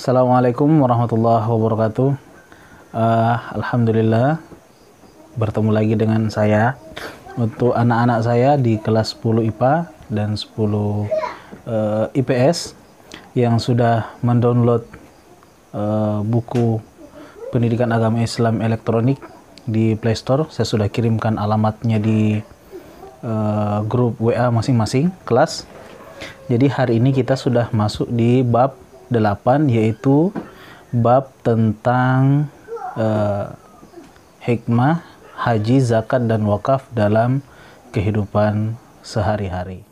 Assalamualaikum warahmatullahi wabarakatuh. Alhamdulillah bertemu lagi dengan saya untuk anak-anak saya di kelas 10 IPA dan 10 IPS yang sudah mendownload buku pendidikan agama Islam elektronik di Play Store. Saya sudah kirimkan alamatnya di grup WA masing-masing kelas. Jadi hari ini kita sudah masuk di bab 8, yaitu bab tentang hikmah haji, zakat, dan wakaf dalam kehidupan sehari-hari.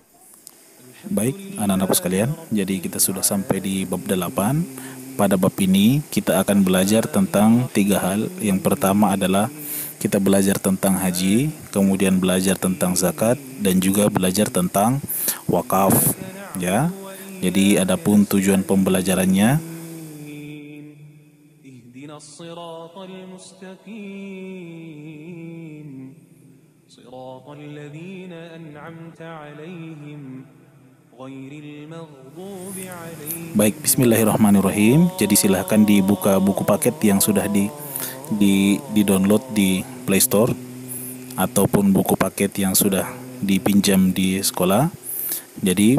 Baik, anak-anakku sekalian, jadi kita sudah sampai di bab 8. Pada bab ini kita akan belajar tentang 3 hal. Yang pertama adalah kita belajar tentang haji, kemudian belajar tentang zakat, dan juga belajar tentang wakaf. Ya, jadi adapun tujuan pembelajarannya, baik, bismillahirrahmanirrahim. Jadi silahkan dibuka buku paket yang sudah di-download di Play Store ataupun buku paket yang sudah dipinjam di sekolah. Jadi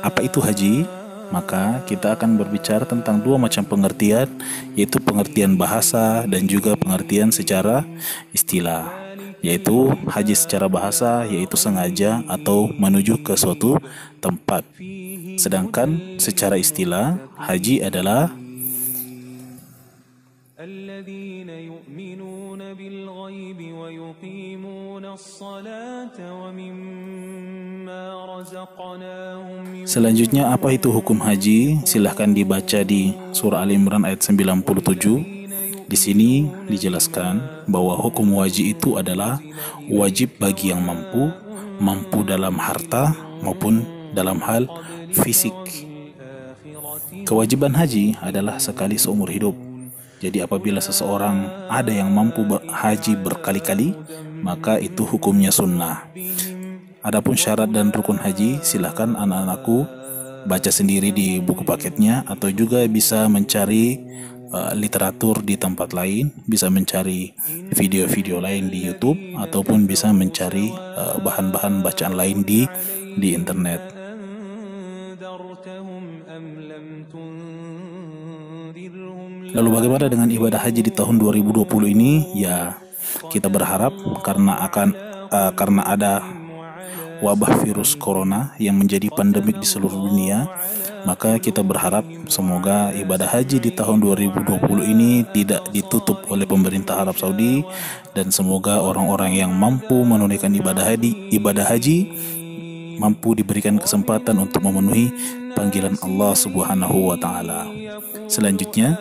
apa itu haji? Maka kita akan berbicara tentang 2 macam pengertian, yaitu pengertian bahasa dan juga pengertian secara istilah. Yaitu haji secara bahasa, yaitu sengaja atau menuju ke suatu tempat. Sedangkan secara istilah, haji adalah selanjutnya, apa itu hukum haji? Silahkan dibaca di surah Al-Imran ayat 97. Di sini dijelaskan bahwa hukum wajib itu adalah wajib bagi yang mampu dalam harta maupun dalam hal fisik. Kewajiban haji adalah sekali seumur hidup. Jadi apabila seseorang ada yang mampu haji berkali-kali, maka itu hukumnya sunnah. Adapun syarat dan rukun haji, silahkan anak-anakku baca sendiri di buku paketnya, atau juga bisa mencari literatur di tempat lain, bisa mencari video-video lain di YouTube, ataupun bisa mencari bahan-bahan bacaan lain di internet. Lalu bagaimana dengan ibadah haji di tahun 2020 ini? Ya, kita berharap karena ada wabah virus corona yang menjadi pandemik di seluruh dunia, maka kita berharap semoga ibadah haji di tahun 2020 ini tidak ditutup oleh pemerintah Arab Saudi, dan semoga orang-orang yang mampu menunaikan ibadah haji mampu diberikan kesempatan untuk memenuhi panggilan Allah Subhanahu wa taala. Selanjutnya,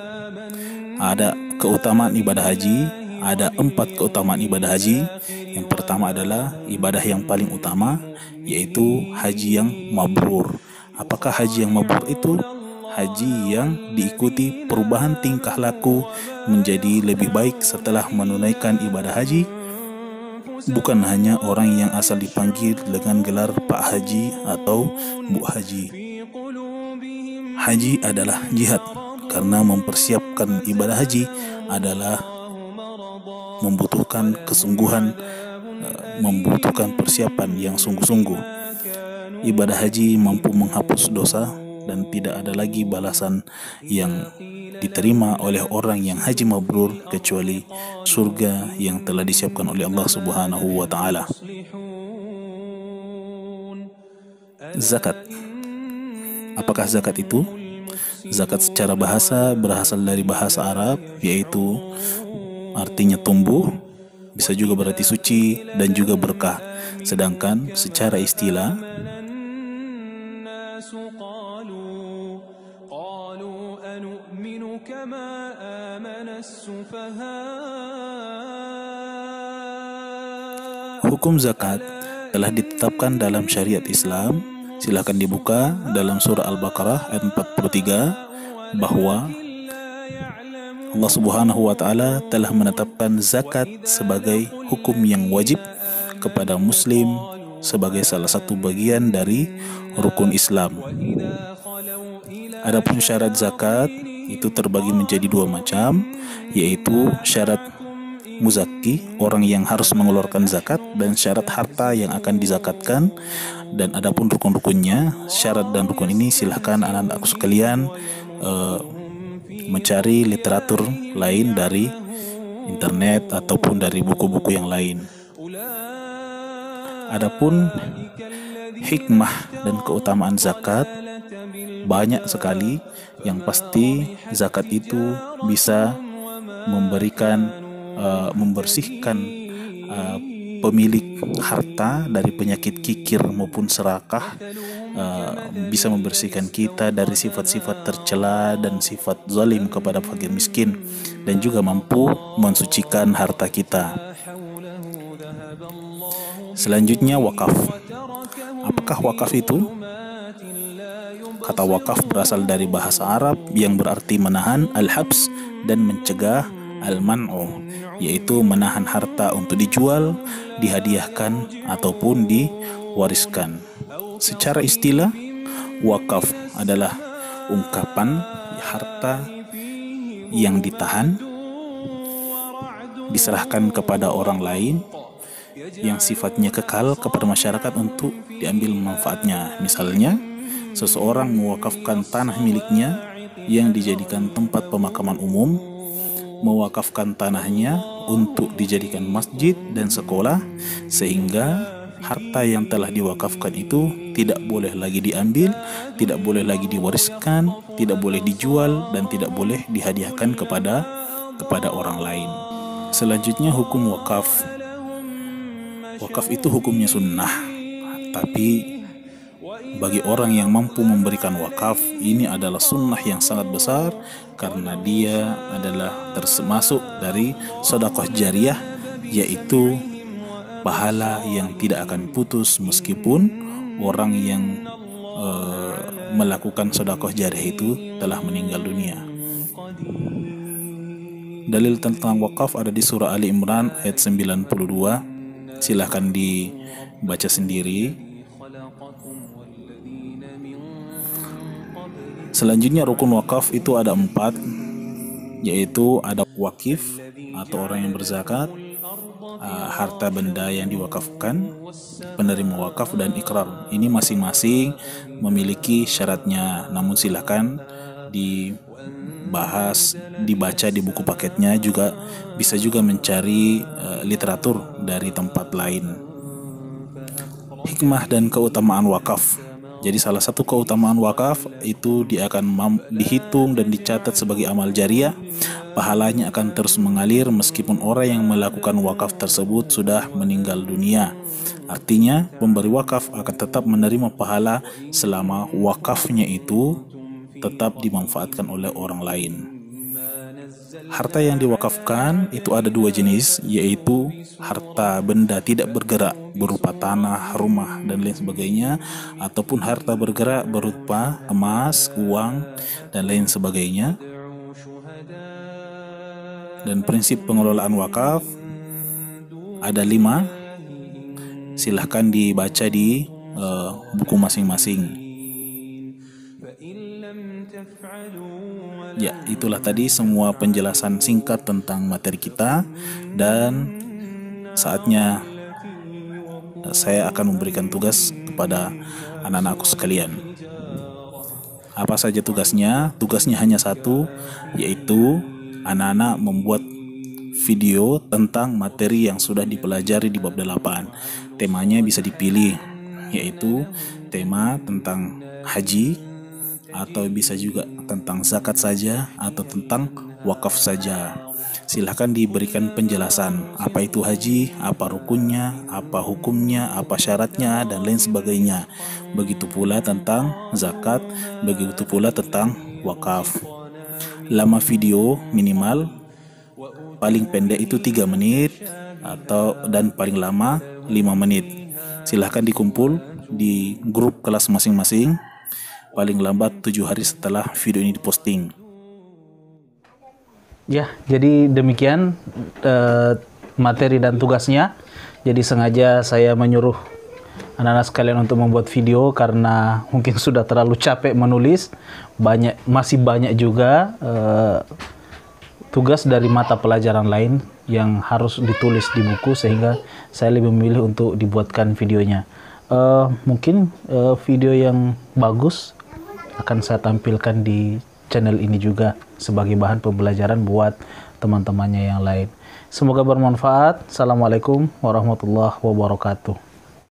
ada keutamaan ibadah haji. Ada 4 keutamaan ibadah haji. Yang pertama adalah ibadah yang paling utama, yaitu haji yang mabrur. Apakah haji yang mabrur itu? Haji yang diikuti perubahan tingkah laku menjadi lebih baik setelah menunaikan ibadah haji. Bukan hanya orang yang asal dipanggil dengan gelar Pak Haji atau Bu Haji. Haji adalah jihad, karena mempersiapkan ibadah haji adalah membutuhkan kesungguhan, membutuhkan persiapan yang sungguh-sungguh. Ibadah haji mampu menghapus dosa dan tidak ada lagi balasan yang diterima oleh orang yang haji mabrur kecuali surga yang telah disiapkan oleh Allah Subhanahu wa taala. Zakat. Apakah zakat itu? Zakat secara bahasa berasal dari bahasa Arab, yaitu artinya tumbuh, bisa juga berarti suci dan juga berkah. Sedangkan secara istilah, hukum zakat telah ditetapkan dalam syariat Islam. Silahkan dibuka dalam surah Al-Baqarah ayat 43, bahwa Allah Subhanahu wa taala telah menetapkan zakat sebagai hukum yang wajib kepada muslim sebagai salah satu bagian dari rukun Islam. Adapun syarat zakat itu terbagi menjadi dua macam, yaitu syarat muzaki, orang yang harus mengeluarkan zakat, dan syarat harta yang akan dizakatkan. Dan adapun rukun-rukunnya, syarat dan rukun ini silahkan anak-anakku sekalian mencari literatur lain dari internet ataupun dari buku-buku yang lain. Adapun hikmah dan keutamaan zakat banyak sekali. Yang pasti zakat itu bisa memberikan membersihkan pemilik harta dari penyakit kikir maupun serakah, bisa membersihkan kita dari sifat-sifat tercela dan sifat zalim kepada fakir miskin, dan juga mampu mensucikan harta kita. Selanjutnya wakaf. Apakah wakaf itu? Kata wakaf berasal dari bahasa Arab yang berarti menahan, al-habs, dan mencegah, al-man'u, yaitu menahan harta untuk dijual, dihadiahkan, ataupun diwariskan. Secara istilah, wakaf adalah ungkapan harta yang ditahan, diserahkan kepada orang lain yang sifatnya kekal kepada masyarakat untuk diambil manfaatnya. Misalnya, seseorang mewakafkan tanah miliknya yang dijadikan tempat pemakaman umum, mewakafkan tanahnya untuk dijadikan masjid dan sekolah, sehingga harta yang telah diwakafkan itu tidak boleh lagi diambil, tidak boleh lagi diwariskan, tidak boleh dijual, dan tidak boleh dihadiahkan kepada orang lain. Selanjutnya hukum wakaf. Wakaf itu hukumnya sunnah, tapi bagi orang yang mampu memberikan wakaf, ini adalah sunnah yang sangat besar, karena dia adalah termasuk dari sedekah jariyah, yaitu pahala yang tidak akan putus meskipun orang yang melakukan sedekah jariyah itu telah meninggal dunia. Dalil tentang wakaf ada di surah Ali Imran ayat 92. Silahkan dibaca sendiri. Selanjutnya rukun wakaf itu ada 4, yaitu ada wakif atau orang yang berzakat, harta benda yang diwakafkan, penerima wakaf, dan ikrar. Ini masing-masing memiliki syaratnya, namun silakan dibahas, dibaca di buku paketnya, juga bisa juga mencari literatur dari tempat lain. Hikmah dan keutamaan wakaf. Jadi salah satu keutamaan wakaf itu dia akan dihitung dan dicatat sebagai amal jariah. Pahalanya akan terus mengalir meskipun orang yang melakukan wakaf tersebut sudah meninggal dunia. Artinya pemberi wakaf akan tetap menerima pahala selama wakafnya itu tetap dimanfaatkan oleh orang lain. Harta yang diwakafkan itu ada 2 jenis, yaitu harta benda tidak bergerak berupa tanah, rumah, dan lain sebagainya, ataupun harta bergerak berupa emas, uang, dan lain sebagainya. Dan prinsip pengelolaan wakaf ada 5. Silahkan dibaca di buku masing-masing. Ya, itulah tadi semua penjelasan singkat tentang materi kita, dan saatnya saya akan memberikan tugas kepada anak-anakku sekalian. Apa saja tugasnya? Tugasnya hanya satu, yaitu anak-anak membuat video tentang materi yang sudah dipelajari di bab 8. Temanya bisa dipilih, yaitu tema tentang haji, atau bisa juga tentang zakat saja, atau tentang wakaf saja. Silahkan diberikan penjelasan apa itu haji, apa rukunnya, apa hukumnya, apa syaratnya, dan lain sebagainya. Begitu pula tentang zakat, begitu pula tentang wakaf. Lama video minimal paling pendek itu 3 menit dan paling lama 5 menit. Silahkan dikumpul di grup kelas masing-masing paling lambat 7 hari setelah video ini diposting. Ya, jadi demikian materi dan tugasnya. Jadi sengaja saya menyuruh anak-anak sekalian untuk membuat video karena mungkin sudah terlalu capek menulis. Masih banyak juga tugas dari mata pelajaran lain yang harus ditulis di buku, sehingga saya lebih memilih untuk dibuatkan videonya. Mungkin video yang bagus akan saya tampilkan di channel ini juga sebagai bahan pembelajaran buat teman-temannya yang lain. Semoga bermanfaat. Assalamualaikum warahmatullahi wabarakatuh.